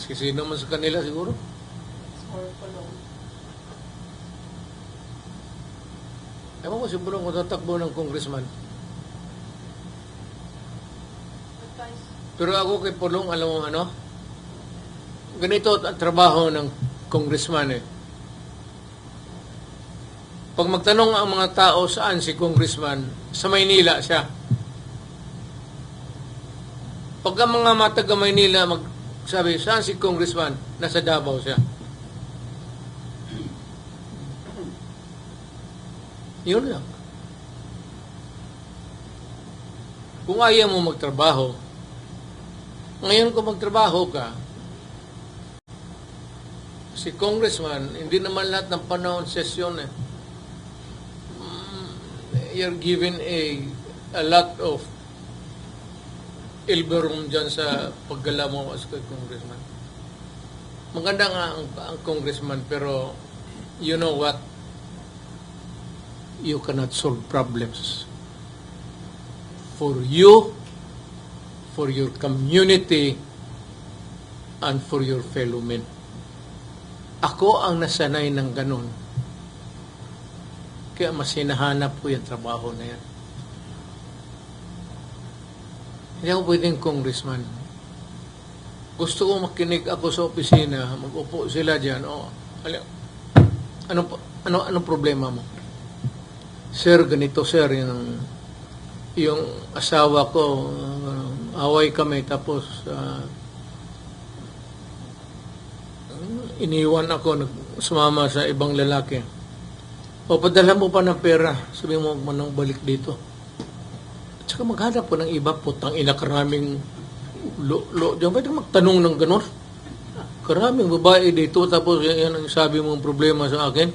Sino man sa kanila siguro. Or kulong. Ewan ko siguro kung tatakbo ng congressman. Advice. Pero ako kay Pulong, alam mo ano? Ganito ang trabaho ng congressman eh. Pag magtanong ang mga tao saan si congressman, sa Maynila siya. Pag ang mga mataga Maynila magsabi, saan si congressman? Nasa Davao siya. Yun lang. Kung ayaw mo magtrabaho, ngayon kung magtrabaho ka, si congressman, hindi naman lahat ng panahon sesyon eh. You're given a lot of elbow room dyan sa paggala mo as congressman. Maganda nga ang congressman, pero you know what? You cannot solve problems for you, for your community, and for your fellow men. Ako ang nasanay ng ganun. Kaya mas hinahanap ko yung trabaho na yan. Hindi ako pwedeng congressman. Gusto ko makinig ako sa opisina, mag-upo sila dyan. Oh, anong problema mo? Sir, ganito sir, yung asawa ko, away kami, tapos iniwan ako, sumama sa ibang lalaki. O, padala mo pa ng pera, sabi mo, manang balik dito. At saka maghanap ko ng iba, putang ina, karaming diyan pwede magtanong ng ganon. Karaming babae dito, tapos yan ang sabi mong problema sa akin.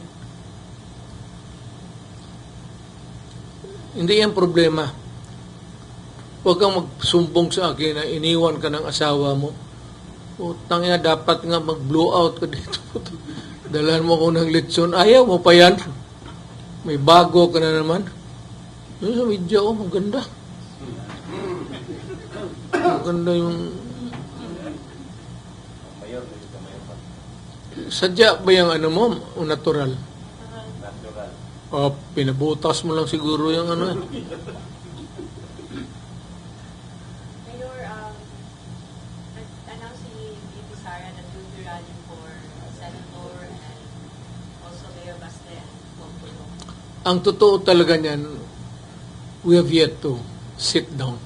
Hindi yan problema. Huwag kang magsumbong sa akin na iniwan ka ng asawa mo. Putang ina, dapat nga mag-blow out ka dito. Dalahan mo ako ng lechon. Ayaw mo pa yan. May bago ka na naman. Yung sa media, oh, maganda. Maganda yung... Sadya ba yung ano mo, o natural? Natural. O, pinabutas mo lang siguro yung ano. Mayor, announce si VP Sara that will be running for Senator and also Mayor Baste and Kulong. Ang totoo talaga niyan, we have yet to sit down.